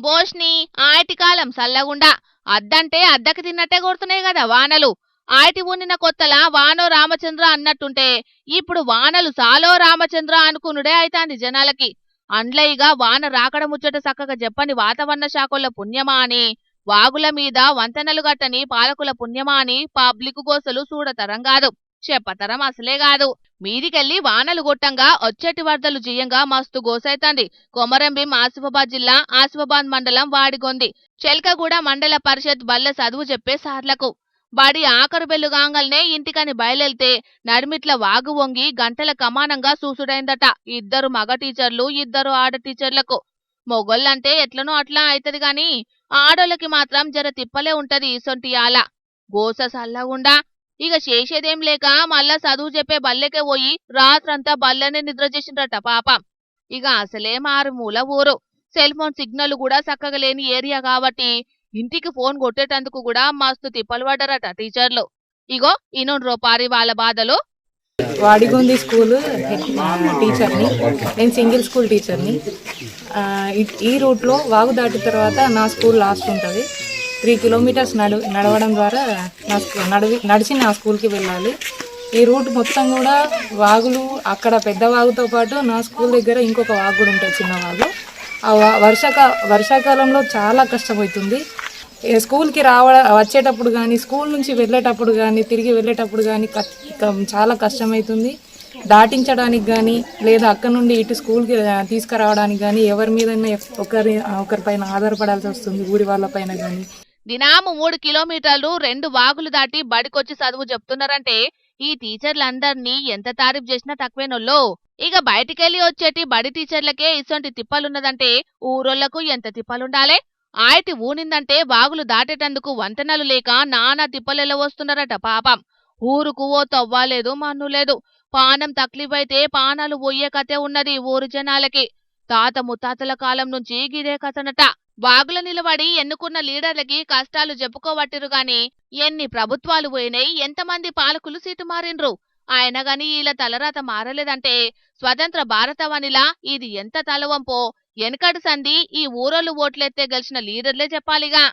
బోష్ని ఆయటి కాలం సల్లగుండా అద్దంటే అద్దకి తిన్నట్టే కొడుతున్నాయి కదా వానలు. ఆయటి ఊనిన కొత్తల వానో రామచంద్ర అన్నట్టుంటే ఇప్పుడు వానలు సాలో రామచంద్ర అనుకునుడే అయితాంది జనాలకి. అండ్లయిగా వాన రాకడ ముచ్చట సక్కగా చెప్పని వాతావరణ శాఖల పుణ్యమా అని, వాగుల మీద వంతెనలు గట్టని పాలకుల పుణ్యమా అని పబ్లిక్ గోసలు చూడతరం కాదు, చెప్పతరం అసలే కాదు. మీదికెళ్లి వానలు గొట్టంగా వచ్చేటి వరదలు జియంగా మస్తు గోసైతాంది. కొమరంభీం ఆసిఫాబాద్ జిల్లా ఆసిఫాబాద్ మండలం వాడిగొంది చెల్కగూడ మండల పరిషత్ బల్ల చదువు చెప్పే సార్లకు బడి ఆఖరు బెల్లు గాంగల్నే ఇంటికని బయలుతే నడిమిట్ల వాగు వంగి గంటల కమానంగా సూసుడైందట. ఇద్దరు మగ టీచర్లు, ఇద్దరు ఆడ టీచర్లకు. మొగోళ్ళంటే ఎట్లనో అట్లా అయితది గాని ఆడోళ్ళకి మాత్రం జర తిప్పలే ఉంటది ఈసొంటి యాల. గోస సల్లగుండా ఇక చేసేదేం లేక మళ్ళా చదువు చెప్పే బల్లెకే పోయి రాత్రంతా బల్లెనే నిద్ర చేసిండ్రట పాపం. ఇక అసలే మారుమూల ఊరు, సెల్ ఫోన్ సిగ్నల్ కూడా చక్కగా లేని ఏరియా కాబట్టి ఇంటికి ఫోన్ కొట్టేటందుకు కూడా మస్తు తిప్పలు పడ్డారట టీచర్లు. ఇగో ఇనుండ్రో పారి వాళ్ళ బాధలు. వాడిగొంది స్కూల్ టీచర్ని, నేను సింగిల్ స్కూల్ టీచర్ని. ఈ రూట్లో వాగు దాటిన తర్వాత నా స్కూల్ లాస్ట్ ఉంటుంది. 3 కిలోమీటర్స్ నడవడం ద్వారా నడిచి నా స్కూల్కి వెళ్ళాలి. ఈ రూట్ మొత్తం కూడా వాగులు, అక్కడ పెద్ద వాగుతో పాటు నా స్కూల్ దగ్గర ఇంకొక వాగు కూడా ఉంటుంది, చిన్న వాగు. ఆ వర్షాకాలంలో చాలా కష్టమవుతుంది. స్కూల్కి వచ్చేటప్పుడు కానీ, స్కూల్ నుంచి వెళ్ళేటప్పుడు కానీ, తిరిగి వెళ్ళేటప్పుడు కానీ చాలా కష్టమవుతుంది. దాటించడానికి కానీ, లేదా అక్కడ నుండి ఇటు స్కూల్కి తీసుకురావడానికి కానీ ఎవరి మీద ఒకరిపైన ఆధారపడాల్సి వస్తుంది, ఊరి వాళ్ళపైన కానీ. దినాము 3 కిలోమీటర్లు 2 వాగులు దాటి బడికొచ్చి చదువు చెప్తున్నారంటే ఈ టీచర్లందర్నీ ఎంత తారీఫ్ చేసినా తక్కువేనోల్లో. ఇక బయటికెళ్లి వచ్చేటి బడి టీచర్లకే ఇసొంటి తిప్పలున్నదంటే ఊరోళ్లకు ఎంత తిప్పలుండాలే. ఆయటి ఊనిందంటే వాగులు దాటేటందుకు వంతెనలు లేక నానా తిప్పలెల్ల వస్తున్నారట పాపం. ఊరుకు ఓ తవ్వాలేదు, మన్ను లేదు. పానం తక్లీఫైతే పానాలు పోయే కథే ఉన్నది ఊరు జనాలకి. తాత ముత్తాతల కాలం నుంచి గిదే కథనట. వాగుల నిలబడి ఎన్నుకున్న లీడర్లకి కష్టాలు చెప్పుకోవట్టిరు గాని ఎన్ని ప్రభుత్వాలు పోయినాయి, ఎంతమంది పాలకులు సీటు మారిండ్రు. ఆయన గాని ఇలా తలరాత మారలేదంటే స్వతంత్ర భారతవనిలా ఇది ఎంత తలవంపో ఎనకటి సంధి ఈ ఊరోళ్ళు ఓట్లెత్తే గెలిచిన లీడర్లే చెప్పాలిగా.